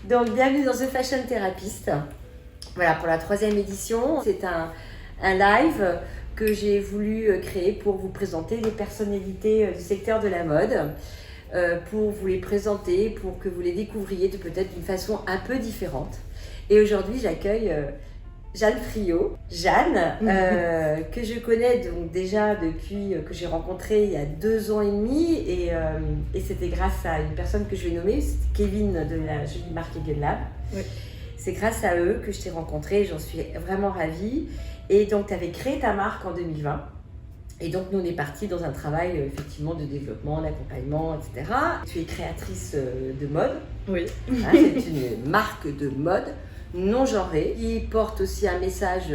Donc, bienvenue dans The Fashion Therapist. Voilà, pour la 3e édition, c'est un live que j'ai voulu créer pour vous présenter les personnalités du secteur de la mode, pour vous les présenter, pour que vous les découvriez peut-être d'une façon un peu différente. Et aujourd'hui, j'accueille Jeanne Friot. Jeanne, que je connais donc déjà depuis que j'ai rencontré il y a 2 ans et demi, et c'était grâce à une personne que je vais nommer, c'est Kevin de la jolie marque Eagle Lab. Oui. C'est grâce à eux que je t'ai rencontrée, j'en suis vraiment ravie. Et donc, tu avais créé ta marque en 2020. Et donc, nous, on est partis dans un travail effectivement de développement, d'accompagnement, etc. Tu es créatrice de mode. Oui. Hein, c'est une marque de mode non genrée, qui porte aussi un message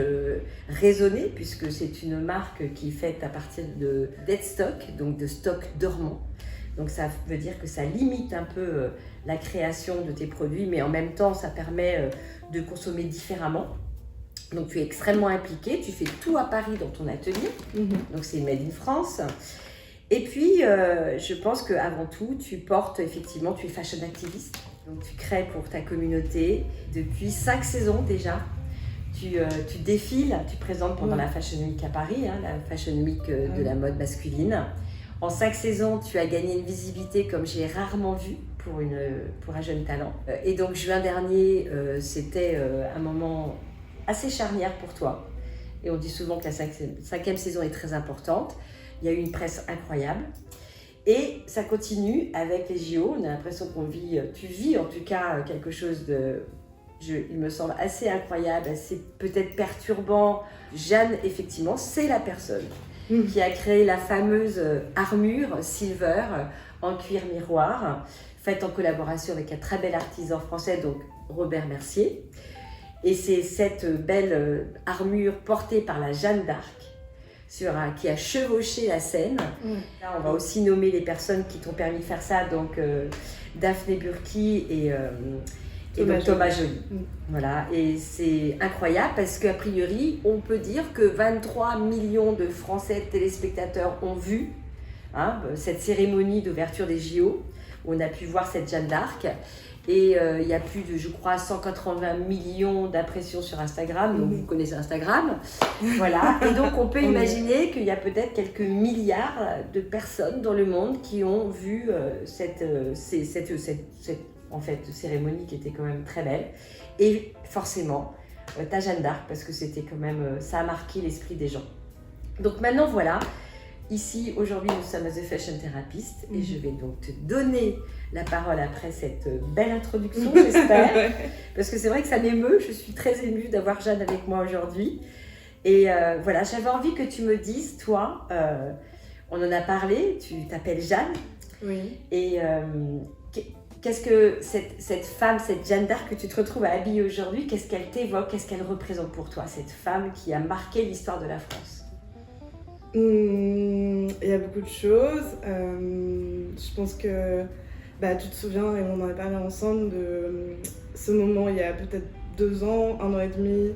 raisonné, puisque c'est une marque qui est faite à partir de dead stock, donc de stock dormant. Donc ça veut dire que ça limite un peu la création de tes produits, mais en même temps, ça permet de consommer différemment. Donc tu es extrêmement impliquée, tu fais tout à Paris dans ton atelier, donc c'est Made in France. Et puis, je pense qu'avant tout, tu es fashion activiste. Donc tu crées pour ta communauté depuis 5 saisons déjà. Tu défiles, tu présentes pendant la Fashion Week à Paris, hein, la Fashion Week de la mode masculine. En 5 saisons, tu as gagné une visibilité comme j'ai rarement vu pour un jeune talent. Et donc juin dernier, c'était un moment assez charnière pour toi. Et on dit souvent que la 5e saison est très importante. Il y a eu une presse incroyable. Et ça continue avec les JO. On a l'impression tu vis en tout cas quelque chose il me semble assez incroyable, assez peut-être perturbant. Jeanne, effectivement, c'est la personne qui a créé la fameuse armure Silver en cuir miroir, faite en collaboration avec un très bel artisan français, donc Robert Mercier. Et c'est cette belle armure portée par la Jeanne d'Arc qui a chevauché la scène. Là, on va aussi nommer les personnes qui t'ont permis de faire ça, donc Daphné Burki et Thomas Joly. Voilà, et c'est incroyable parce qu'a priori, on peut dire que 23 millions de Français téléspectateurs ont vu cette cérémonie d'ouverture des JO, où on a pu voir cette Jeanne d'Arc. Et il y a plus de, je crois, 180 millions d'impressions sur Instagram. Donc, vous connaissez Instagram. Voilà. Et donc, on peut imaginer qu'il y a peut-être quelques milliards de personnes dans le monde qui ont vu cette cérémonie qui était quand même très belle. Et forcément, ta Jeanne d'Arc, parce que c'était quand même, ça a marqué l'esprit des gens. Donc maintenant, voilà. Ici, aujourd'hui, nous sommes à The Fashion Therapist et je vais donc te donner la parole après cette belle introduction, j'espère. Parce que c'est vrai que ça m'émeut, je suis très émue d'avoir Jeanne avec moi aujourd'hui. Et voilà, j'avais envie que tu me dises, toi, on en a parlé, tu t'appelles Jeanne. Oui. Et qu'est-ce que cette femme, cette Jeanne d'Arc que tu te retrouves à habiller aujourd'hui, qu'est-ce qu'elle t'évoque, qu'est-ce qu'elle représente pour toi, cette femme qui a marqué l'histoire de la France? Il y a beaucoup de choses. Je pense que tu te souviens, et on en a parlé ensemble, de ce moment il y a peut-être 2 ans, 1 an et demi,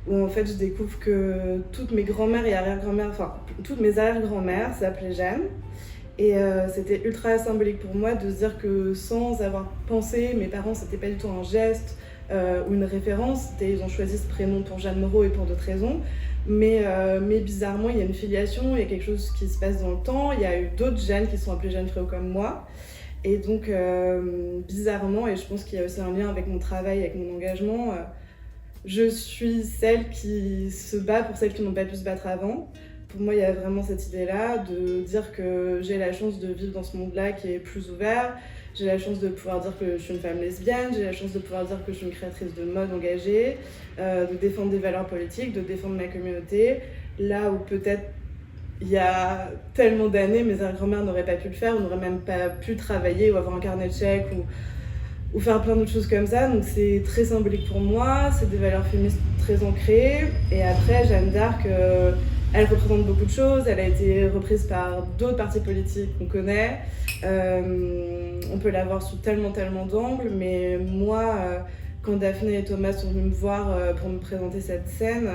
où en fait je découvre que toutes mes grand-mères et arrière-grand-mères, enfin toutes mes arrière-grand-mères s'appelaient Jeanne. Et c'était ultra symbolique pour moi de se dire que sans avoir pensé, mes parents, c'était pas du tout un geste ou une référence. Ils ont choisi ce prénom pour Jeanne Moreau et pour d'autres raisons. Mais bizarrement, il y a une filiation, il y a quelque chose qui se passe dans le temps. Il y a eu d'autres Jeanne qui sont appelées Jeanne Friot comme moi. Et donc, bizarrement, et je pense qu'il y a aussi un lien avec mon travail, avec mon engagement, je suis celle qui se bat pour celles qui n'ont pas pu se battre avant. Pour moi, il y a vraiment cette idée-là de dire que j'ai la chance de vivre dans ce monde-là qui est plus ouvert. J'ai la chance de pouvoir dire que je suis une femme lesbienne, j'ai la chance de pouvoir dire que je suis une créatrice de mode engagée, de défendre des valeurs politiques, de défendre ma communauté. Là où peut-être il y a tellement d'années, mes arrière-grand-mères n'auraient pas pu le faire, ou n'auraient même pas pu travailler ou avoir un carnet de chèques ou faire plein d'autres choses comme ça. Donc c'est très symbolique pour moi, c'est des valeurs féministes très ancrées. Et après, Jeanne d'Arc, elle représente beaucoup de choses, elle a été reprise par d'autres partis politiques qu'on connaît. On peut la voir sous tellement d'angles, mais moi, quand Daphné et Thomas sont venus me voir pour me présenter cette scène,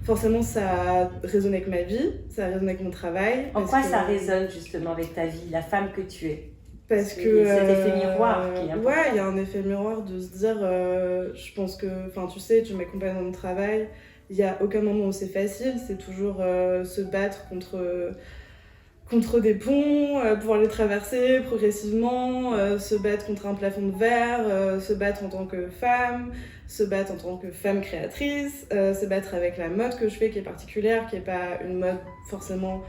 forcément ça résonne avec ma vie, ça résonne avec mon travail. En quoi ça résonne justement avec ta vie, la femme que tu es? Parce que cet effet miroir qui est important. ouais, il y a un effet miroir de se dire, je pense que, enfin tu sais, tu m'accompagnes dans mon travail, il n'y a aucun moment où c'est facile, c'est toujours se battre contre des ponts, pouvoir les traverser progressivement, se battre contre un plafond de verre, se battre en tant que femme, se battre en tant que femme créatrice, se battre avec la mode que je fais qui est particulière, qui n'est pas une mode forcément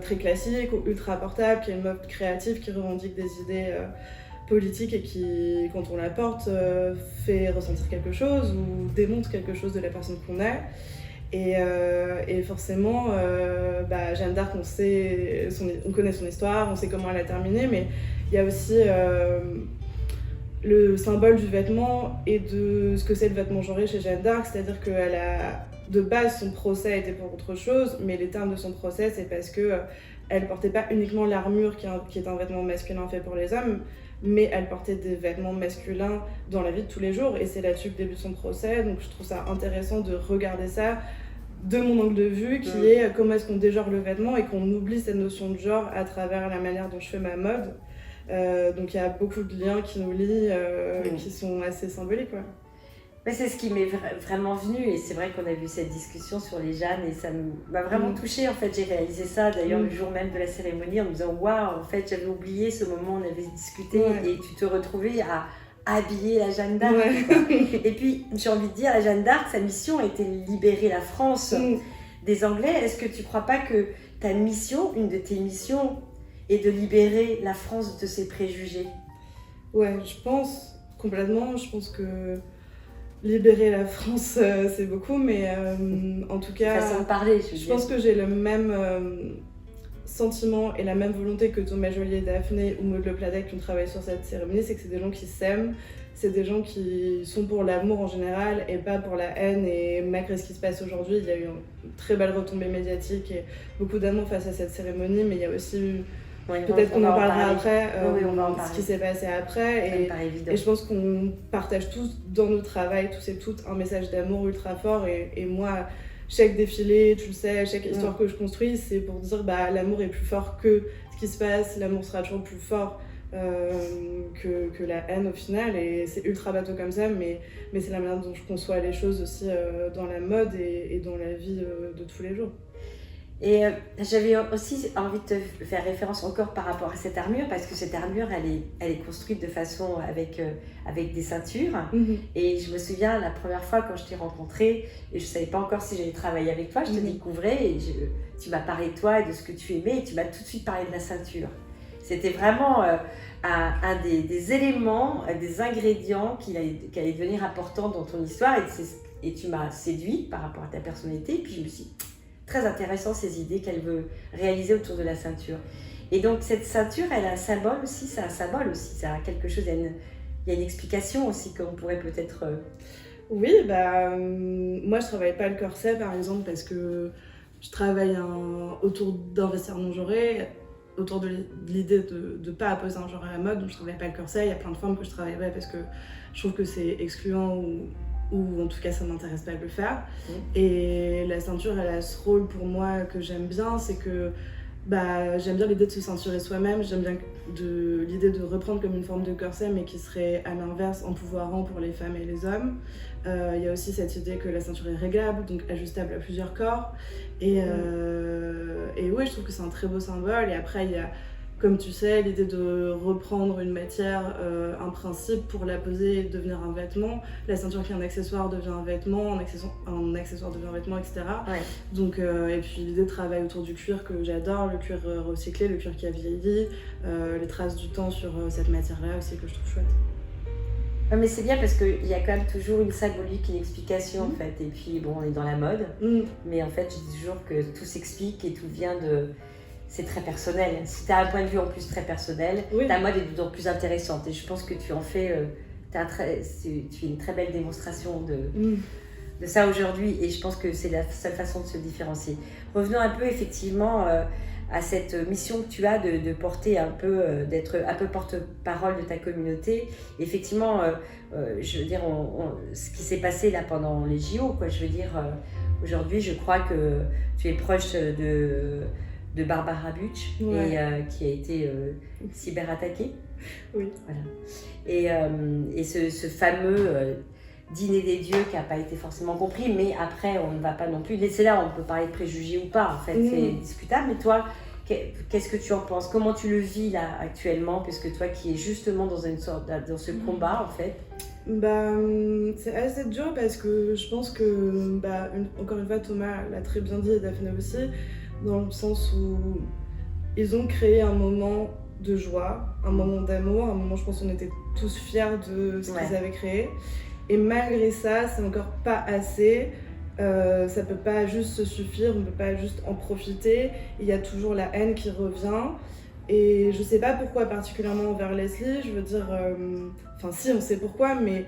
très classique ou ultra portable, qui est une mode créative qui revendique des idées politiques et qui, quand on la porte, fait ressentir quelque chose ou démontre quelque chose de la personne qu'on est. Et forcément, Jeanne d'Arc, on connaît son histoire, on sait comment elle a terminé, mais il y a aussi le symbole du vêtement et de ce que c'est le vêtement genré chez Jeanne d'Arc, c'est-à-dire qu'elle a, de base, son procès a été pour autre chose, mais les termes de son procès, c'est parce que elle portait pas uniquement l'armure qui est un vêtement masculin fait pour les hommes, mais elle portait des vêtements masculins dans la vie de tous les jours, et c'est là-dessus que débute son procès. Donc je trouve ça intéressant de regarder ça de mon angle de vue, qui est comment est-ce qu'on dégenre le vêtement et qu'on oublie cette notion de genre à travers la manière dont je fais ma mode. Donc il y a beaucoup de liens qui nous lient, qui sont assez symboliques, quoi. Mais c'est ce qui m'est vraiment venu, et c'est vrai qu'on a vu cette discussion sur les Jeannes et ça m'a vraiment touchée. En fait, j'ai réalisé ça d'ailleurs le jour même de la cérémonie en me disant waouh, en fait j'avais oublié ce moment où on avait discuté et tu te retrouvais à habiller la Jeanne d'Arc. Et puis j'ai envie de dire, la Jeanne d'Arc, sa mission était de libérer la France des Anglais. Est-ce que tu crois pas que ta mission, une de tes missions, est de libérer la France de ses préjugés? Ouais, je pense complètement. Je pense que libérer la France, c'est beaucoup, mais en tout cas, façon de parler, je pense que j'ai le même sentiment et la même volonté que Thomas Joly et Daphné ou Maud Le Pladec qui ont travaillé sur cette cérémonie, c'est que c'est des gens qui s'aiment, c'est des gens qui sont pour l'amour en général et pas pour la haine. Et malgré ce qui se passe aujourd'hui, il y a eu une très belle retombée médiatique et beaucoup d'amour face à cette cérémonie, mais il y a aussi eu, peut-être qu'on en parlera après, ce qui s'est passé après. Et je pense qu'on partage tous dans notre travail, tous et toutes, un message d'amour ultra fort. Et moi, chaque défilé, tu le sais, chaque histoire que je construis, c'est pour dire l'amour est plus fort que ce qui se passe, l'amour sera toujours plus fort que la haine au final. Et c'est ultra bateau comme ça, mais c'est la manière dont je conçois les choses aussi dans la mode et dans la vie de tous les jours. Et j'avais aussi envie de te faire référence encore par rapport à cette armure, parce que cette armure, elle est construite de façon avec des ceintures. Et je me souviens, la première fois quand je t'ai rencontrée, et je ne savais pas encore si j'allais travailler avec toi, je te découvrais et tu m'as parlé de toi et de ce que tu aimais, et tu m'as tout de suite parlé de la ceinture. C'était vraiment un des éléments, des ingrédients qui allait devenir important dans ton histoire, et tu m'as séduit par rapport à ta personnalité, et puis je me suis dit, très intéressant ces idées qu'elle veut réaliser autour de la ceinture. Et donc cette ceinture, elle a un symbole aussi, ça a quelque chose, il y a une explication aussi qu'on pourrait peut-être... Oui, moi je travaille pas le corset par exemple parce que je travaille autour d'un vestiaire non genré, autour de l'idée de ne pas apposer un genre à la mode, donc je travaille pas le corset. Il y a plein de formes que je travaille pas parce que je trouve que c'est excluant ou en tout cas ça m'intéresse pas de le faire. Et la ceinture, elle a ce rôle pour moi que j'aime bien, c'est que j'aime bien l'idée de se ceinturer soi-même, j'aime bien l'idée de reprendre comme une forme de corset mais qui serait à l'inverse empouvoirant pour les femmes et les hommes. Il y a aussi cette idée que la ceinture est réglable, donc ajustable à plusieurs corps. Et ouais, je trouve que c'est un très beau symbole. Et après, il y a, comme tu sais, l'idée de reprendre une matière, un principe pour la poser et devenir un vêtement. La ceinture qui est un accessoire devient un vêtement, un accessoire devient un vêtement, etc. Ouais. Donc, et puis l'idée de travail autour du cuir que j'adore, le cuir recyclé, le cuir qui a vieilli, les traces du temps sur cette matière-là aussi que je trouve chouette. Mais c'est bien parce qu'il y a quand même toujours une symbolique, une explication en fait. Et puis bon, on est dans la mode, mais en fait je dis toujours que tout s'explique et tout vient de... C'est très personnel. Si tu as un point de vue en plus très personnel, ta mode est d'autant plus intéressante. Et je pense que tu en fais... tu es une très belle démonstration de ça aujourd'hui. Et je pense que c'est la seule façon de se différencier. Revenons un peu effectivement à cette mission que tu as de porter un peu, d'être un peu porte-parole de ta communauté. Effectivement, je veux dire, ce qui s'est passé là pendant les JO, quoi. Je veux dire, aujourd'hui, je crois que tu es proche de Barbara Butch, qui a été cyberattaquée. Oui. Voilà. Et ce fameux dîner des dieux qui n'a pas été forcément compris, mais après, on ne va pas non plus... C'est là où on peut parler de préjugés ou pas, en fait, c'est discutable. Mais toi, qu'est-ce que tu en penses? Comment tu le vis, là, actuellement? Puisque toi qui es justement dans ce combat, en fait. C'est assez dur parce que je pense que, encore une fois, Thomas l'a très bien dit et Daphné aussi, dans le sens où ils ont créé un moment de joie, un moment d'amour, un moment, je pense qu'on était tous fiers de ce qu'ils avaient créé. Et malgré ça, c'est encore pas assez. Ça peut pas juste se suffire, on peut pas juste en profiter. Il y a toujours la haine qui revient. Et je sais pas pourquoi particulièrement envers Leslie, je veux dire... Enfin si, on sait pourquoi, mais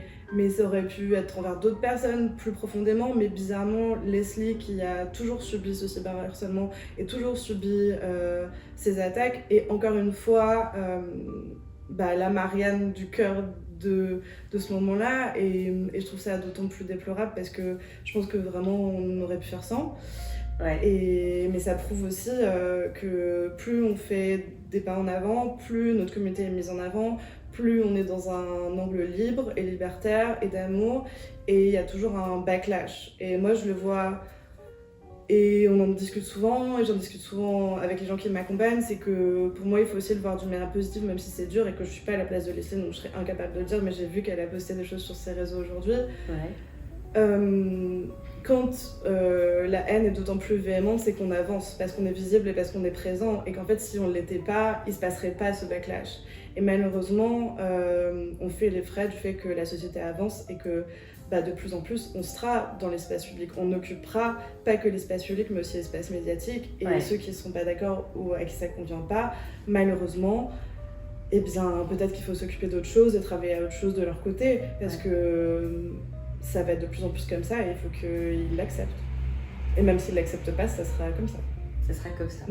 ça aurait pu être envers d'autres personnes plus profondément. Mais bizarrement, Leslie, qui a toujours subi ce cyberharcèlement et toujours subi ces attaques, et encore une fois, la Marianne du cœur de ce moment-là, et je trouve ça d'autant plus déplorable parce que je pense que vraiment on aurait pu faire sans. Ouais. Mais ça prouve aussi que plus on fait des pas en avant, plus notre communauté est mise en avant, plus on est dans un angle libre et libertaire et d'amour, et il y a toujours un backlash. Et moi je le vois, et on en discute souvent, et j'en discute souvent avec les gens qui m'accompagnent, c'est que pour moi il faut aussi le voir d'une manière positive, même si c'est dur et que je suis pas à la place de Leslie, donc je serais incapable de le dire, mais j'ai vu qu'elle a posté des choses sur ses réseaux aujourd'hui. Ouais. Quand la haine est d'autant plus véhémente, c'est qu'on avance parce qu'on est visible et parce qu'on est présent, et qu'en fait si on ne l'était pas, il ne se passerait pas ce backlash. Et malheureusement, on fait les frais du fait que la société avance et que de plus en plus on sera dans l'espace public, on occupera pas que l'espace public mais aussi l'espace médiatique, et ceux qui ne sont pas d'accord ou à qui ça ne convient pas, malheureusement, eh bien peut-être qu'il faut s'occuper d'autre chose et travailler à autre chose de leur côté, parce que ça va être de plus en plus comme ça et il faut qu'ils l'acceptent. Et même s'ils ne l'acceptent pas, ça sera comme ça. Ça sera comme ça.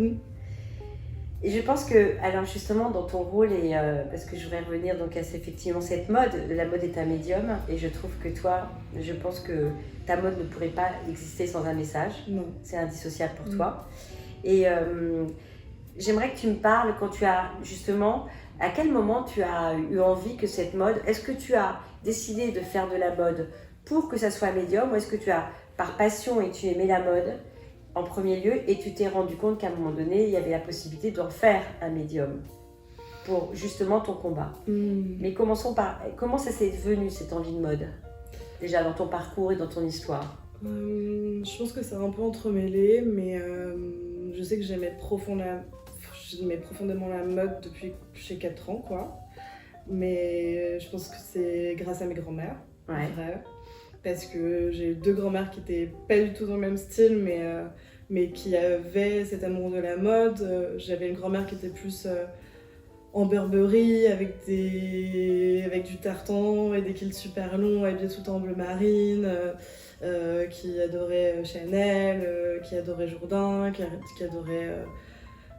Et je pense que, alors justement, dans ton rôle, et parce que je voudrais revenir donc à effectivement cette mode, la mode est un médium, et je trouve que toi, je pense que ta mode ne pourrait pas exister sans un message. Non. C'est indissociable pour toi. Et j'aimerais que tu me parles quand tu as justement, à quel moment tu as eu envie que cette mode, est-ce que tu as décidé de faire de la mode pour que ça soit un médium, ou est-ce que tu as, par passion, et tu aimais la mode en premier lieu, et tu t'es rendu compte qu'à un moment donné, il y avait la possibilité d'en faire un médium pour justement ton combat. Mais commençons par, comment ça s'est devenu cette envie de mode, déjà dans ton parcours et dans ton histoire? Je pense que c'est un peu entremêlé, mais je sais que j'aimais profondément la mode depuis que j'ai 4 ans, quoi. Mais je pense que c'est grâce à mes grands-mères, vrai. Parce que j'ai eu 2 grands-mères qui étaient pas du tout dans le même style, mais qui avaient cet amour de la mode. J'avais une grand-mère qui était plus en Burberry, avec du tartan et des kilts super longs, habillée tout en bleu marine, qui adorait Chanel, qui adorait Jourdain,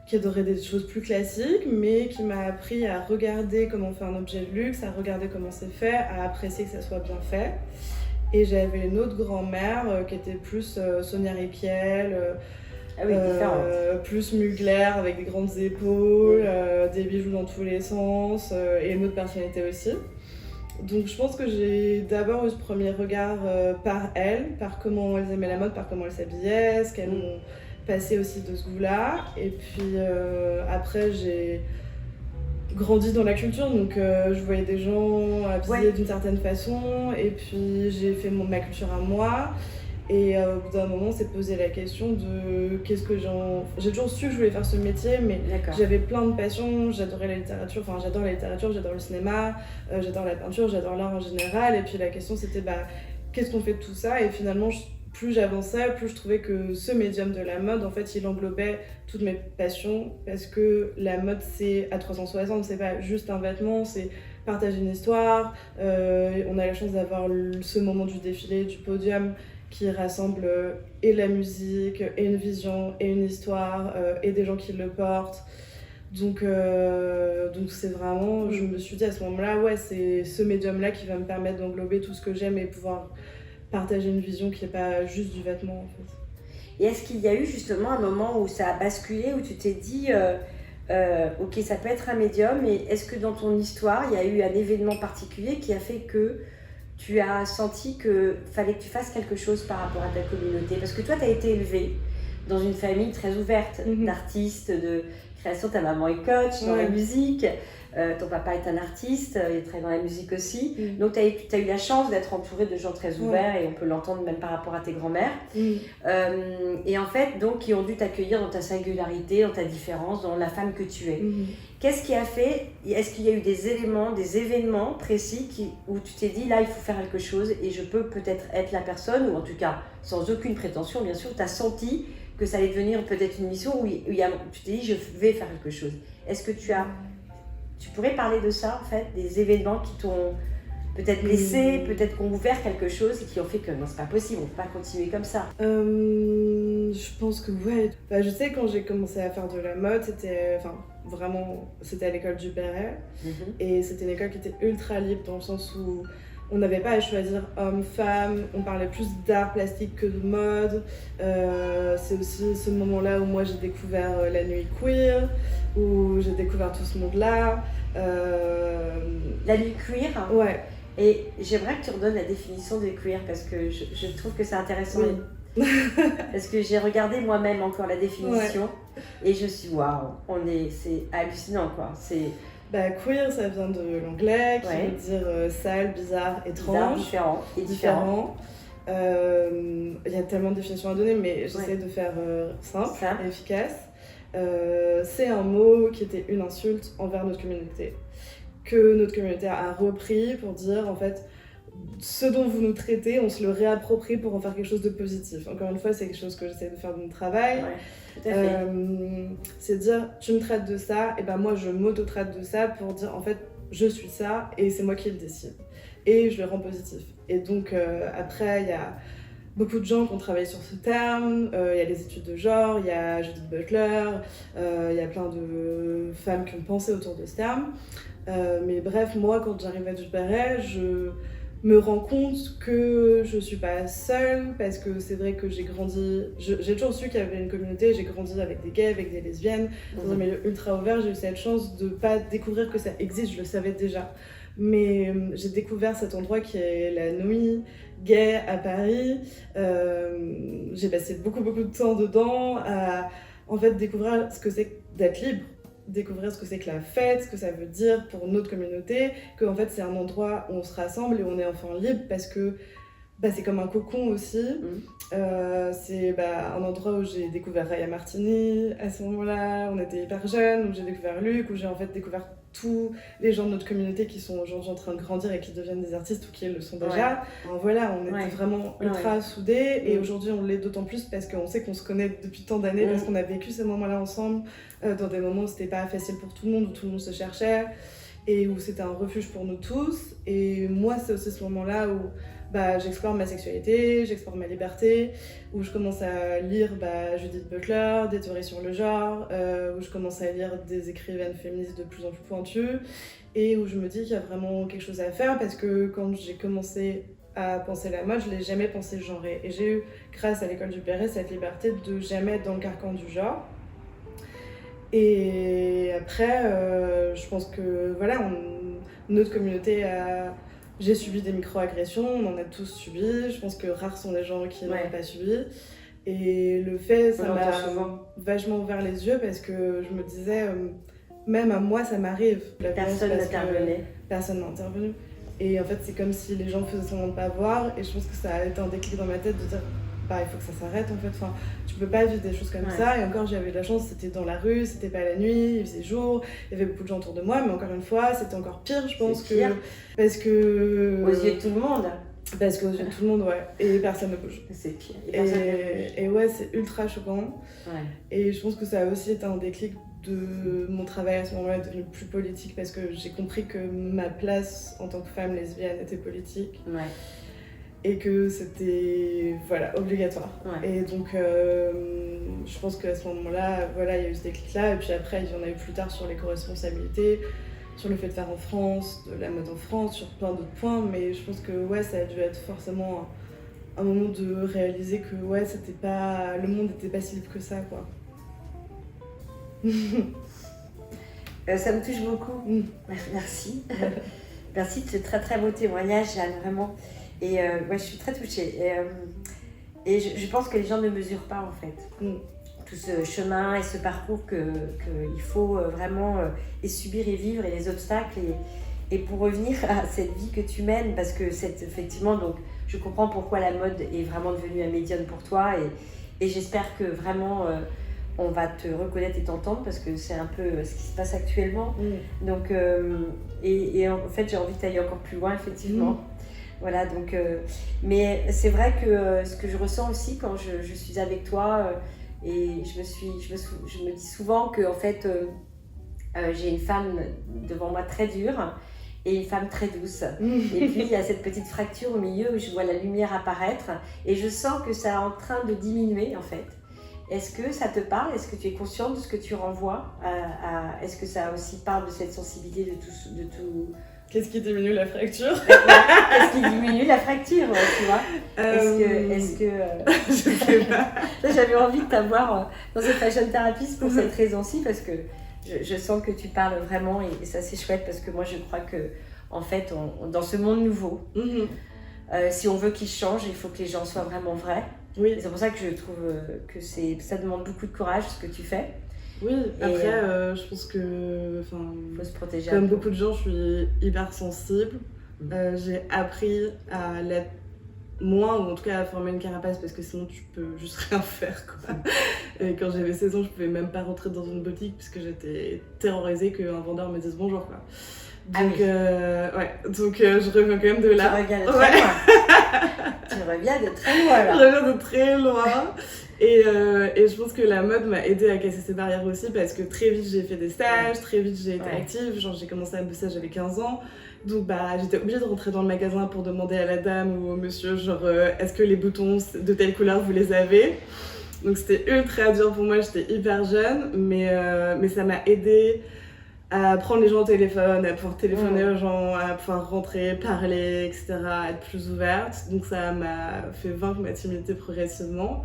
qui adorait des choses plus classiques, mais qui m'a appris à regarder comment on fait un objet de luxe, à regarder comment c'est fait, à apprécier que ça soit bien fait. Et j'avais une autre grand-mère qui était plus Sonia Rykiel, plus Mugler avec des grandes épaules, des bijoux dans tous les sens, et une autre personnalité aussi. Donc je pense que j'ai d'abord eu ce premier regard par elles, par comment elles aimaient la mode, par comment elles s'habillaient, ce qu'elles m'ont passé aussi de ce goût-là. Et puis après j'ai grandi dans la culture, donc je voyais des gens habillés d'une certaine façon, et puis j'ai fait ma culture à moi, et au bout d'un moment on s'est posé la question de qu'est-ce que j'ai toujours su que je voulais faire ce métier, mais j'avais plein de passions, j'adorais la littérature, enfin j'adore la littérature, j'adore le cinéma, j'adore la peinture, j'adore l'art en général, et puis la question c'était qu'est-ce qu'on fait de tout ça, et finalement plus j'avançais, plus je trouvais que ce médium de la mode, en fait, il englobait toutes mes passions, parce que la mode, c'est à 360, c'est pas juste un vêtement, c'est partager une histoire. On a la chance d'avoir ce moment du défilé, du podium, qui rassemble et la musique, et une vision, et une histoire, et des gens qui le portent. Donc c'est vraiment, je me suis dit à ce moment-là, c'est ce médium-là qui va me permettre d'englober tout ce que j'aime et pouvoir partager une vision qui n'est pas juste du vêtement, en fait. Et est-ce qu'il y a eu justement un moment où ça a basculé, où tu t'es dit ok, ça peut être un médium, mais est-ce que dans ton histoire, il y a eu un événement particulier qui a fait que tu as senti qu'il fallait que tu fasses quelque chose par rapport à ta communauté? Parce que toi, tu as été élevée dans une famille très ouverte d'artistes, de création. Ta maman est coach dans la musique, ton papa est un artiste, il travaille dans la musique aussi. Donc, tu as eu la chance d'être entourée de gens très ouverts et on peut l'entendre même par rapport à tes grands-mères. Et en fait, donc, qui ont dû t'accueillir dans ta singularité, dans ta différence, dans la femme que tu es. Qu'est-ce qui a fait? Est-ce qu'il y a eu des éléments, des événements précis où tu t'es dit, là, il faut faire quelque chose et je peux peut-être être la personne, ou en tout cas, sans aucune prétention, bien sûr, tu as senti que ça allait devenir peut-être une mission où tu t'es dit, je vais faire quelque chose. Est-ce que tu pourrais parler de ça, en fait, des événements qui t'ont peut-être blessé, peut-être qui ont ouvert quelque chose et qui ont fait que non, c'est pas possible, on peut pas continuer comme ça. Je pense que ouais. Je sais, quand j'ai commencé à faire de la mode, c'était à l'école du Perret. Et c'était une école qui était ultra libre dans le sens où on n'avait pas à choisir homme, femme, on parlait plus d'art plastique que de mode. C'est aussi ce moment-là où moi j'ai découvert la nuit queer, où j'ai découvert tout ce monde-là. La nuit queer? Ouais. Et j'aimerais que tu redonnes la définition de queer parce que je trouve que c'est intéressant. Parce que j'ai regardé moi-même encore la définition et je suis waouh, c'est hallucinant quoi. Queer, ça vient de l'anglais qui veut dire sale, bizarre, étrange. Différent. Il y a tellement de définitions à donner, mais j'essaie de faire simple et efficace. C'est un mot qui était une insulte envers notre communauté, que notre communauté a repris pour dire en fait ce dont vous nous traitez, on se le réapproprie pour en faire quelque chose de positif. Encore une fois, c'est quelque chose que j'essaie de faire de mon travail. Tout à fait. C'est dire, tu me traites de ça, et ben moi je m'auto-traite de ça pour dire en fait, je suis ça et c'est moi qui le décide. Et je le rends positif. Et donc après, il y a beaucoup de gens qui ont travaillé sur ce terme, il y a les études de genre, il y a Judith Butler, il y a plein de femmes qui ont pensé autour de ce terme. Mais bref, moi, quand j'arrive à Duperret, je me rends compte que je suis pas seule, parce que c'est vrai que j'ai grandi... J'ai toujours su qu'il y avait une communauté, j'ai grandi avec des gays, avec des lesbiennes, dans un milieu ultra ouvert. J'ai eu cette chance de pas découvrir que ça existe, je le savais déjà. Mais j'ai découvert cet endroit qui est la nuit gay à Paris. J'ai passé beaucoup de temps dedans à en fait découvrir ce que c'est d'être libre, découvrir ce que c'est que la fête, ce que ça veut dire pour notre communauté, que en fait c'est un endroit où on se rassemble et où on est enfin libre, parce que c'est comme un cocon aussi. C'est un endroit où j'ai découvert Raya Martini à ce moment-là, on était hyper jeunes, où j'ai découvert Luc, où j'ai en fait découvert tous les gens de notre communauté qui sont aujourd'hui en train de grandir et qui deviennent des artistes ou qui le sont déjà. On était vraiment ultra soudés, et aujourd'hui on l'est d'autant plus parce qu'on sait qu'on se connaît depuis tant d'années, parce qu'on a vécu ces moments-là ensemble, dans des moments où c'était pas facile pour tout le monde, où tout le monde se cherchait et où c'était un refuge pour nous tous. Et moi c'est aussi ce moment-là où j'explore ma sexualité, j'explore ma liberté, où je commence à lire Judith Butler, des théories sur le genre, où je commence à lire des écrivaines féministes de plus en plus pointues, et où je me dis qu'il y a vraiment quelque chose à faire, parce que quand j'ai commencé à penser la mode, je l'ai jamais pensé genrée. Et j'ai eu, grâce à l'école du Perret, cette liberté de jamais être dans le carcan du genre. Et après, je pense que notre communauté a... J'ai subi des micro-agressions, on en a tous subi. Je pense que rares sont les gens qui n'en ont pas subi. Et le fait, ça m'a vachement ouvert les yeux, parce que je me disais, même à moi, ça m'arrive. Personne n'intervenait. Personne n'a intervenu. Et en fait, c'est comme si les gens faisaient semblant de pas voir. Et je pense que ça a été un déclic dans ma tête de dire, il faut que ça s'arrête en fait. Enfin, tu peux pas vivre des choses comme ça. Et encore, j'avais de la chance, c'était dans la rue, c'était pas la nuit, il faisait jour, il y avait beaucoup de gens autour de moi. Mais encore une fois, c'était encore pire, je pense. Parce que... Aux yeux de tout le monde. Parce qu'aux yeux de tout le monde, et personne ne bouge. C'est pire. Et c'est ultra choquant. Et je pense que ça a aussi été un déclic de mon travail à ce moment-là, devenu plus politique, parce que j'ai compris que ma place en tant que femme lesbienne était politique. Et que c'était obligatoire. Et donc je pense qu'à ce moment-là, il y a eu ce déclic-là. Et puis après, il y en a eu plus tard sur l'éco-responsabilité, sur le fait de faire en France, de la mode en France, sur plein d'autres points. Mais je pense que ça a dû être forcément un moment de réaliser que le monde n'était pas si libre que ça, quoi. Ça me touche beaucoup. Merci. Merci de ce très très beau témoignage, Jeanne, vraiment. Et ouais, je suis très touchée. Et je pense que les gens ne mesurent pas en fait tout ce chemin et ce parcours qu'il faut vraiment et subir et vivre et les obstacles. Et pour revenir à cette vie que tu mènes, parce que effectivement, donc, je comprends pourquoi la mode est vraiment devenue un médium pour toi et j'espère que vraiment on va te reconnaître et t'entendre parce que c'est un peu ce qui se passe actuellement. Donc, et en fait, j'ai envie que tu ailles encore plus loin, effectivement. Voilà, donc, mais c'est vrai que ce que je ressens aussi quand je suis avec toi, et je me dis souvent que en fait, j'ai une femme devant moi très dure et une femme très douce. Et puis il y a cette petite fracture au milieu où je vois la lumière apparaître et je sens que ça est en train de diminuer en fait. Est-ce que ça te parle? Est-ce que tu es consciente de ce que tu renvoies est-ce que ça aussi parle de cette sensibilité de tout... Qu'est-ce qui diminue la fracture? Qu'est-ce qui diminue la fracture, tu vois? Est-ce que je sais pas. J'avais envie de t'avoir dans cette fashion therapist pour cette raison-ci, parce que je sens que tu parles vraiment et ça c'est chouette, parce que moi je crois que en fait, dans ce monde nouveau, si on veut qu'il change, il faut que les gens soient vraiment vrais. Oui. Et c'est pour ça que je trouve que ça demande beaucoup de courage ce que tu fais. Oui, après, je pense que, faut se protéger. Comme beaucoup de gens, je suis hyper sensible. J'ai appris à l'être moins, ou en tout cas à former une carapace, parce que sinon tu peux juste rien faire, quoi. Et quand j'avais 16 ans, je pouvais même pas rentrer dans une boutique puisque j'étais terrorisée qu'un vendeur me dise bonjour, quoi. Donc, je reviens quand même de là. Tu reviens de très loin. Tu reviens de très loin, là. Je reviens de très loin. Et je pense que la mode m'a aidée à casser ces barrières aussi, parce que très vite j'ai fait des stages, très vite j'ai été active, genre j'ai commencé à bosser, j'avais 15 ans. Donc j'étais obligée de rentrer dans le magasin pour demander à la dame ou au monsieur genre est-ce que les boutons de telle couleur vous les avez? Donc c'était ultra dur pour moi, j'étais hyper jeune, mais ça m'a aidée à prendre les gens au téléphone, à pouvoir téléphoner aux gens, à pouvoir rentrer, parler, etc., à être plus ouverte. Donc ça m'a fait vaincre ma timidité progressivement.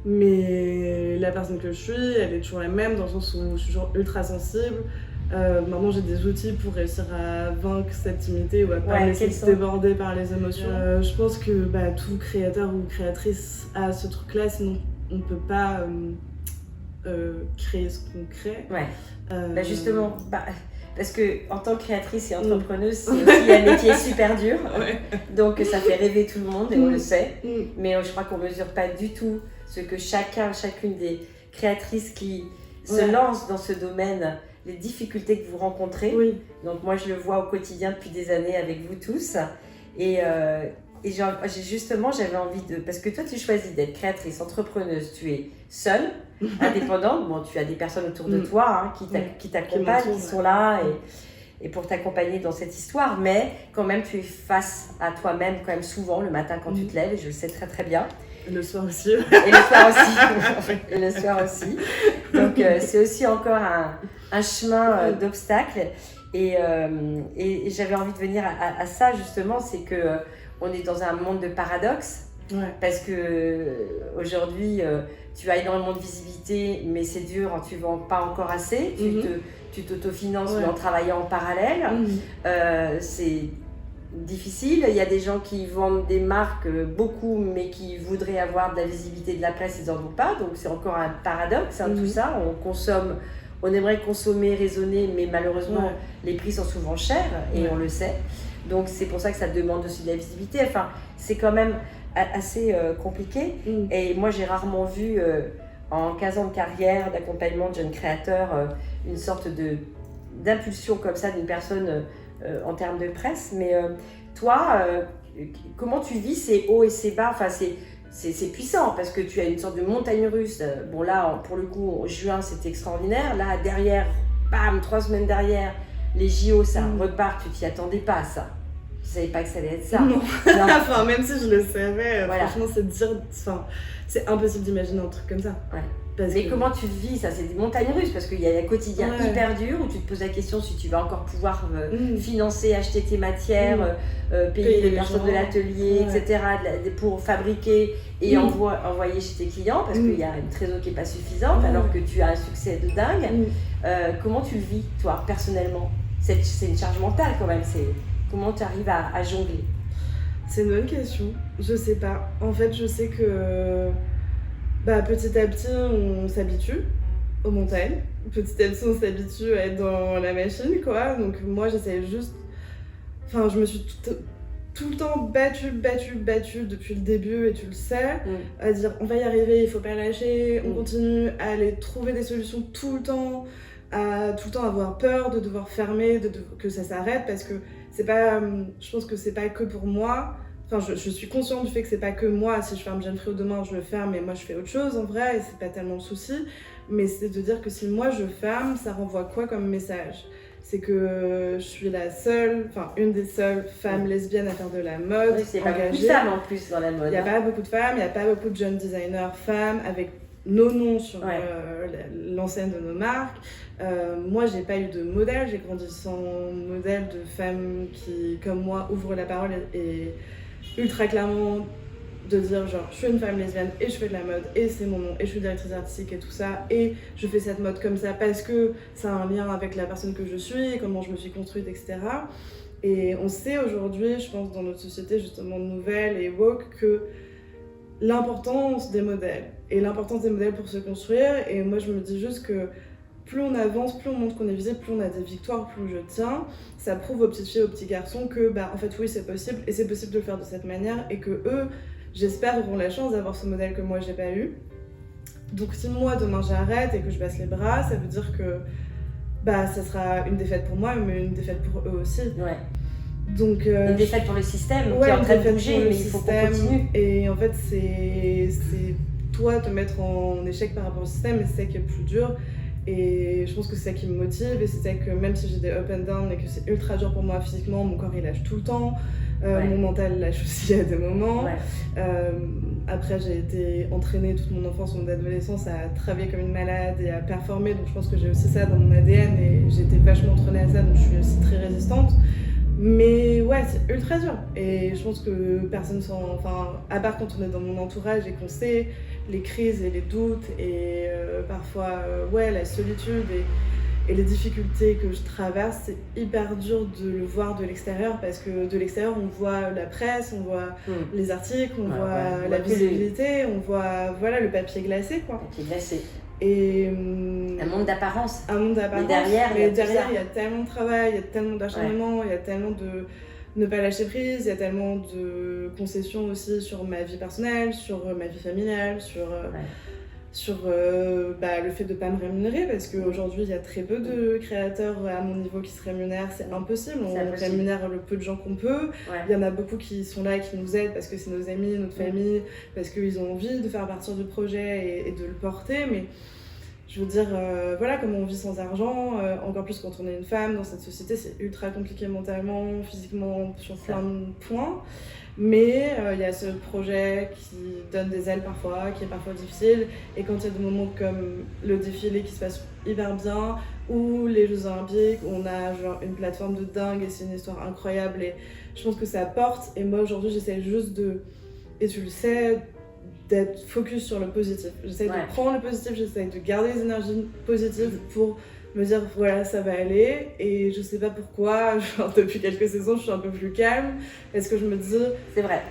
Mais la personne que je suis, elle est toujours la même, dans le sens où je suis toujours ultra sensible. Maintenant j'ai des outils pour réussir à vaincre cette timidité ou à pas me laisser déborder par les émotions. Je pense que tout créateur ou créatrice a ce truc-là, sinon on ne peut pas créer ce qu'on crée. Justement, parce que en tant que créatrice et entrepreneuse, c'est aussi un métier super dur. Donc ça fait rêver tout le monde et on le sait. Mais je crois qu'on ne mesure pas du tout ce que chacune des créatrices qui se lancent dans ce domaine, les difficultés que vous rencontrez. Donc moi je le vois au quotidien depuis des années avec vous tous. Et j'avais envie de... Parce que toi tu choisis d'être créatrice, entrepreneuse, tu es seule, indépendante. Bon, tu as des personnes autour de toi qui t'accompagnent, qui sont là et pour t'accompagner dans cette histoire. Mais quand même tu es face à toi-même quand même souvent le matin quand tu te lèves, et je le sais très très bien. Et le soir aussi. Et le soir aussi. Donc c'est aussi encore un chemin d'obstacles. Et j'avais envie de venir à ça justement, c'est que on est dans un monde de paradoxes. Parce que aujourd'hui tu as énormément de visibilité, mais c'est dur, tu ne vends pas encore assez. Tu t'autofinances en travaillant en parallèle. C'est difficile. Il y a des gens qui vendent des marques beaucoup, mais qui voudraient avoir de la visibilité, de la place, ils n'en ont pas. Donc c'est encore un paradoxe, tout ça. On aimerait consommer, raisonner, mais malheureusement les prix sont souvent chers et on le sait. Donc c'est pour ça que ça demande aussi de la visibilité. Enfin, c'est quand même assez compliqué. Et moi j'ai rarement vu en 15 ans de carrière d'accompagnement de jeunes créateurs une sorte d'impulsion comme ça d'une personne en termes de presse. Mais toi, comment tu vis ces hauts et ces bas? Enfin, c'est puissant parce que tu as une sorte de montagne russe. Bon là, pour le coup, en juin, c'était extraordinaire. Là, derrière, bam, 3 semaines derrière, les JO, ça repart. Tu t'y attendais pas à ça. Tu savais pas que ça allait être ça. Non. Non. Enfin, même si je le savais, Voilà. franchement, c'est impossible d'imaginer un truc comme ça. Ouais. Parce Mais que- comment tu vis ça? C'est des montagnes russes parce qu'il y a un quotidien Ouais. hyper dur où tu te poses la question si tu vas encore pouvoir Mm. financer, acheter tes matières, payer Payer les les personnes gens. de l'atelier, Ouais. etc. pour fabriquer et Mm. envoyer chez tes clients parce Mm. qu'il y a une trésor qui n'est pas suffisante Ouais. alors que tu as un succès de dingue. Mm. Comment tu le vis, toi, personnellement? C'est une charge mentale quand même. Comment tu arrives à jongler? C'est une bonne question. Je sais pas. En fait, je sais que petit à petit, on s'habitue aux montagnes. Petit à petit, on s'habitue à être dans la machine, quoi. Donc moi, j'essayais juste... Enfin, je me suis tout le temps battue depuis le début, et tu le sais, à dire on va y arriver, il faut pas lâcher, on continue à aller trouver des solutions tout le temps, à tout le temps avoir peur de devoir fermer, que ça s'arrête, parce que c'est pas... Je pense que c'est pas que pour moi. Enfin, je suis consciente du fait que c'est pas que moi. Si je ferme Jeune Frio demain, je le ferme, mais moi je fais autre chose en vrai, et c'est pas tellement le souci. Mais c'est de dire que si moi je ferme, ça renvoie quoi comme message? C'est que je suis la seule, enfin une des seules femmes lesbiennes à faire de la mode. Oui, c'est pas beaucoup de engagée. femmes en plus dans la mode. Il n'y a pas beaucoup de femmes, il n'y a pas beaucoup de jeunes designers femmes avec nos noms sur l'enseigne de nos marques. Moi, j'ai pas eu de modèle, j'ai grandi sans modèle de femmes qui, comme moi, ouvrent la parole et ultra clairement de dire genre je suis une femme lesbienne et je fais de la mode et c'est mon nom et je suis directrice artistique et tout ça et je fais cette mode comme ça parce que ça a un lien avec la personne que je suis et comment je me suis construite, etc. Et on sait aujourd'hui, je pense dans notre société justement nouvelle et woke, que l'importance des modèles et l'importance des modèles pour se construire. Et moi je me dis juste que plus on avance, plus on montre qu'on est visible, plus on a des victoires, plus je tiens. Ça prouve aux petites filles, aux petits garçons que en fait oui c'est possible et c'est possible de le faire de cette manière et que eux, j'espère, auront la chance d'avoir ce modèle que moi j'ai pas eu. Donc si moi demain j'arrête et que je baisse les bras, ça veut dire que ça sera une défaite pour moi mais une défaite pour eux aussi. Ouais. Donc, une défaite pour le système qui est en train de bouger, mais il faut qu'on continue. Et en fait c'est toi te mettre en échec par rapport au système et c'est ça qui est le plus dur. Et je pense que c'est ça qui me motive et c'est ça que même si j'ai des up and down et que c'est ultra dur pour moi physiquement, mon corps il lâche tout le temps, mon mental lâche aussi à des moments. Après j'ai été entraînée toute mon enfance, mon adolescence à travailler comme une malade et à performer, donc je pense que j'ai aussi ça dans mon ADN et j'ai été vachement entraînée à ça, donc je suis aussi très résistante. Mais ouais, c'est ultra dur et je pense que personne à part quand on est dans mon entourage et qu'on sait les crises et les doutes et parfois la solitude et les difficultés que je traverse, c'est hyper dur de le voir de l'extérieur parce que de l'extérieur on voit la presse, on voit les articles, on voit la visibilité, on voit le papier glacé quoi. Papier glacé. Et un monde d'apparence. Mais derrière, il y a tellement de travail, il y a tellement d'acharnement, il y a tellement de ne pas lâcher prise, il y a tellement de concessions aussi sur ma vie personnelle, sur ma vie familiale, sur le fait de ne pas me rémunérer parce qu'aujourd'hui il y a très peu de créateurs à mon niveau qui se rémunèrent, c'est impossible, on rémunère le peu de gens qu'on peut, il y en a beaucoup qui sont là et qui nous aident parce que c'est nos amis, notre famille, parce qu'ils ont envie de faire partir du projet et de le porter, mais je veux dire, comment on vit sans argent, encore plus quand on est une femme dans cette société, c'est ultra compliqué mentalement, physiquement, sur plein de points. Mais il y a ce projet qui donne des ailes parfois, qui est parfois difficile. Et quand il y a des moments comme le défilé qui se passe hyper bien, ou les Jeux Olympiques, où on a genre une plateforme de dingue et c'est une histoire incroyable. Et je pense que ça porte. Et moi aujourd'hui, j'essaie juste et tu le sais, d'être focus sur le positif. J'essaie de prendre le positif, j'essaie de garder les énergies positives pour me dire voilà ça va aller et je sais pas pourquoi genre depuis quelques saisons je suis un peu plus calme parce que je me dis c'est vrai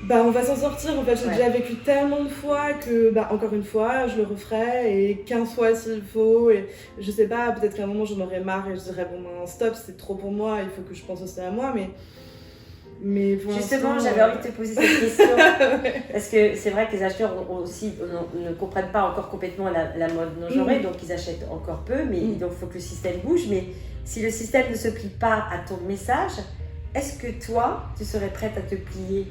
on va s'en sortir en fait j'ai déjà vécu tellement de fois que encore une fois je le referai et 15 fois s'il faut et je sais pas peut-être qu'à un moment j'en aurais marre et je dirais stop c'est trop pour moi il faut que je pense aussi à moi mais justement, j'avais envie de te poser cette question parce que c'est vrai que les acheteurs ne comprennent pas encore complètement la mode non genrée, donc ils achètent encore peu, mais donc il faut que le système bouge. Mais si le système ne se plie pas à ton message, est-ce que toi, tu serais prête à te plier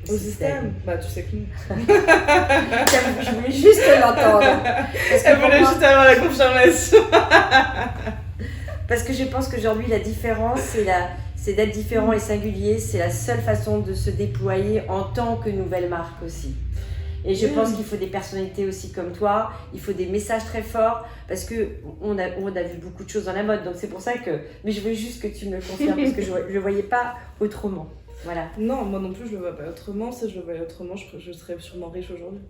au système? Tu sais que non. Je voulais juste l'entendre. Elle voulait juste avoir la confirmation. Parce que je pense qu'aujourd'hui, la différence, c'est d'être différent et singulier. C'est la seule façon de se déployer en tant que nouvelle marque aussi. Et je pense qu'il faut des personnalités aussi comme toi, il faut des messages très forts, parce qu'on a vu beaucoup de choses dans la mode, donc c'est pour ça que... Mais je veux juste que tu me le confirmes, parce que je ne le voyais pas autrement. Voilà. Non, moi non plus, je le vois pas autrement. Si je le voyais autrement, je serais sûrement riche aujourd'hui.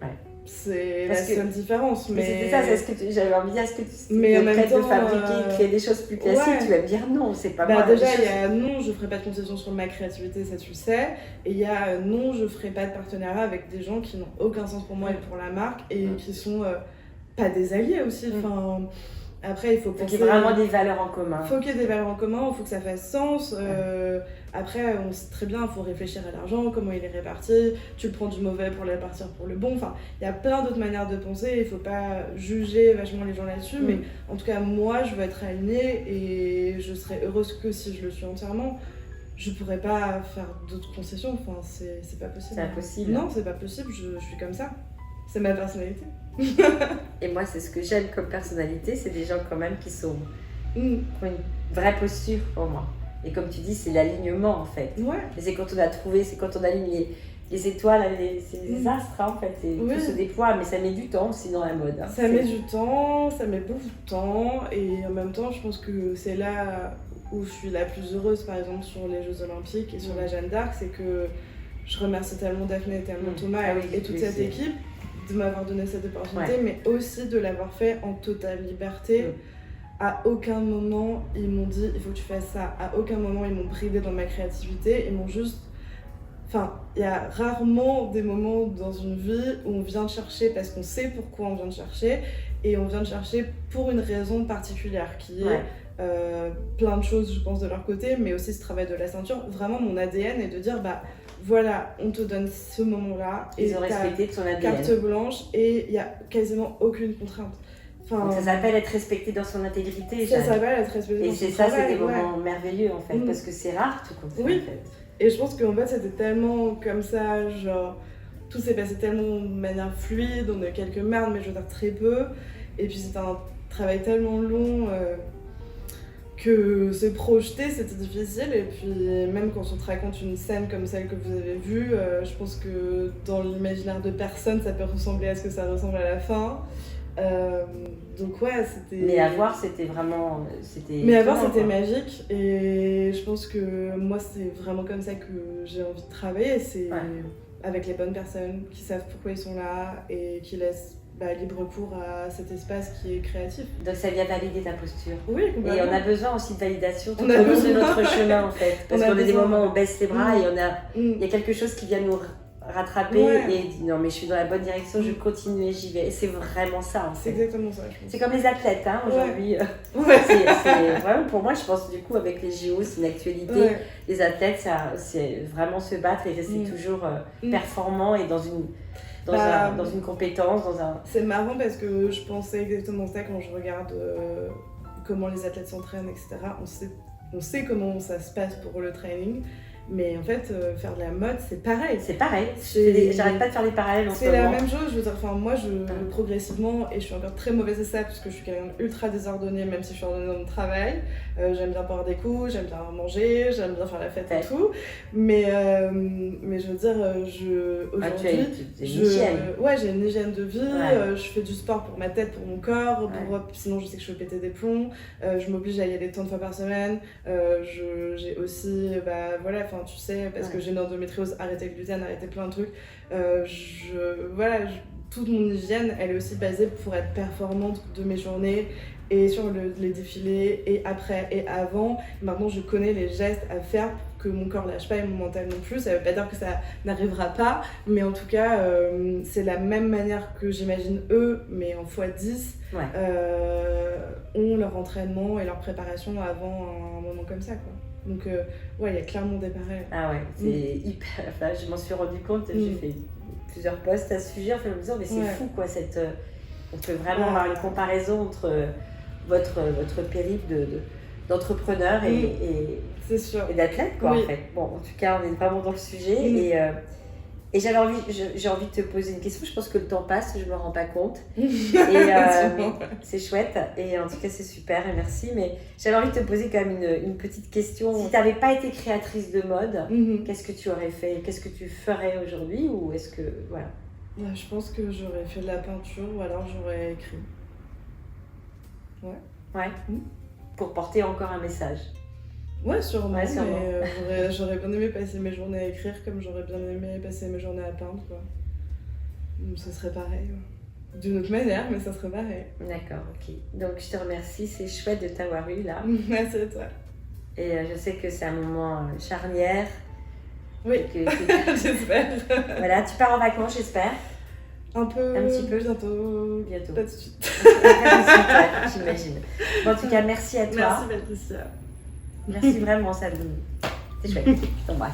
Ouais. C'est la seule différence. Mais c'était ça, c'est ce que j'avais envie de dire. Est-ce que tu es prête de fabriquer, créer des choses plus classiques? Tu vas me dire non, c'est pas moi. Déjà, il y a non, je ferai pas de concession sur ma créativité, ça tu le sais. Et il y a non, je ferai pas de partenariat avec des gens qui n'ont aucun sens pour moi et pour la marque et qui sont pas des alliés aussi. Enfin, après, il faut penser... qu'il y ait vraiment des valeurs en commun. Il faut qu'il y ait des valeurs en commun, il faut que ça fasse sens. Après, on sait très bien, il faut réfléchir à l'argent, comment il est réparti. Tu le prends du mauvais pour le répartir pour le bon. Enfin, il y a plein d'autres manières de penser. Il ne faut pas juger vachement les gens là-dessus. Mais en tout cas, moi, je veux être alignée et je serai heureuse que si je le suis entièrement. Je ne pourrais pas faire d'autres concessions. Enfin, c'est pas possible. C'est impossible. Non, c'est pas possible. Je suis comme ça. C'est ma personnalité. Et moi, c'est ce que j'aime comme personnalité, c'est des gens quand même qui ont une vraie posture pour moi. Et comme tu dis, c'est l'alignement en fait. Ouais. Et c'est quand on a trouvé, c'est quand on aligne les étoiles, c'est les astres en fait, et tout se déploie, mais ça met du temps aussi dans la mode. Hein. Ça met du temps, ça met beaucoup de temps, et en même temps, je pense que c'est là où je suis la plus heureuse, par exemple sur les Jeux Olympiques et sur la Jeanne d'Arc, c'est que je remercie tellement Daphné, tellement Thomas et toute cette équipe de m'avoir donné cette opportunité, mais aussi de l'avoir fait en totale liberté. À aucun moment ils m'ont dit il faut que tu fasses ça, à aucun moment ils m'ont bridé dans ma créativité, ils m'ont juste... Enfin, il y a rarement des moments dans une vie où on vient de chercher parce qu'on sait pourquoi on vient de chercher, et on vient de chercher pour une raison particulière qui est plein de choses je pense de leur côté, mais aussi ce travail de la ceinture. Vraiment mon ADN est de dire voilà, on te donne ce moment-là et ont respecté ton ADN. Carte blanche et il n'y a quasiment aucune contrainte. Enfin, donc ça s'appelle être respecté dans son intégrité. Ça s'appelle être respecté dans son travail. Et c'est des moments merveilleux en fait, parce que c'est rare tout comme ça. Oui. En fait. Et je pense qu'en fait c'était tellement comme ça, genre tout s'est passé tellement de manière fluide, on a eu quelques merdes mais je veux dire très peu. Et puis c'était un travail tellement long que se projeter c'était difficile, et puis même quand on te raconte une scène comme celle que vous avez vue, je pense que dans l'imaginaire de personne ça peut ressembler à ce que ça ressemble à la fin. Donc c'était... Mais à voir c'était vraiment... Mais à voir c'était magique, et je pense que moi c'est vraiment comme ça que j'ai envie de travailler, c'est avec les bonnes personnes qui savent pourquoi ils sont là et qui laissent libre cours à cet espace qui est créatif. Donc ça vient valider ta posture. Oui, complètement. Et on a besoin aussi de validation tout au long de notre chemin en fait. Parce qu'on a des moments où on baisse les bras et il y a quelque chose qui vient nous rattraper et dit non mais je suis dans la bonne direction, je continue et j'y vais. Et c'est vraiment ça en fait. C'est exactement ça, je pense. C'est comme les athlètes aujourd'hui. C'est vraiment pour moi, je pense du coup avec les JO, c'est une actualité. Les athlètes, c'est vraiment se battre et rester toujours performant et dans une compétence, C'est marrant parce que je pensais exactement ça quand je regarde comment les athlètes s'entraînent, etc. On sait comment ça se passe pour le training, mais en fait, faire de la mode, c'est pareil. C'est pareil. J'arrête pas de faire des parallèles en ce moment. C'est la même chose, je veux dire, moi, progressivement, et je suis encore très mauvaise à ça, parce que je suis quelqu'un ultra désordonné, même si je suis ordonnée dans mon travail. J'aime bien boire des coups, j'aime bien manger, j'aime bien faire la fête et tout. Mais je veux dire, aujourd'hui, j'ai une hygiène de vie, je fais du sport pour ma tête, pour mon corps, sinon je sais que je vais péter des plombs, je m'oblige à y aller tant de fois par semaine, j'ai aussi, tu sais, parce que j'ai une endométriose, arrêter le gluten, arrêter plein de trucs, toute mon hygiène, elle est aussi basée pour être performante de mes journées et sur les défilés et après et avant. Maintenant, je connais les gestes à faire pour que mon corps lâche pas et mon mental non plus. Ça veut pas dire que ça n'arrivera pas, mais en tout cas, c'est la même manière que j'imagine eux, mais en x10, ont leur entraînement et leur préparation avant un moment comme ça, quoi. Donc, il y a clairement des parallèles. Ah ouais, c'est hyper... Enfin, je m'en suis rendu compte, j'ai fait plusieurs posts à ce sujet, en me disant, mais c'est fou, quoi, on peut vraiment avoir une comparaison entre votre périple d'entrepreneur et c'est sûr. Et d'athlète, quoi, en fait. Bon, en tout cas, on est vraiment dans le sujet, Et j'ai envie de te poser une question. Je pense que le temps passe, je me rends pas compte. Et c'est chouette. Et en tout cas, c'est super et merci. Mais j'avais envie de te poser quand même une petite question. Si tu n'avais pas été créatrice de mode, qu'est-ce que tu aurais fait? Qu'est-ce que tu ferais aujourd'hui? Ou est-ce que... Voilà. Je pense que j'aurais fait de la peinture ou alors j'aurais écrit. Ouais. Pour porter encore un message. Ouais, sûrement. Mais j'aurais bien aimé passer mes journées à écrire comme j'aurais bien aimé passer mes journées à peindre, quoi. Donc, ce serait pareil. Ouais. D'une autre manière, mais ça serait pareil. D'accord, ok. Donc je te remercie, c'est chouette de t'avoir eu là. Merci à toi. Et je sais que c'est un moment charnière. Oui, j'espère. Voilà, tu pars en vacances, j'espère. Un petit peu, bientôt. Pas de suite. Pas de suite, j'imagine. Bon, en tout cas, merci à toi. Merci Patricia. Merci vraiment, ça me... C'est chouette. Je t'embrasse.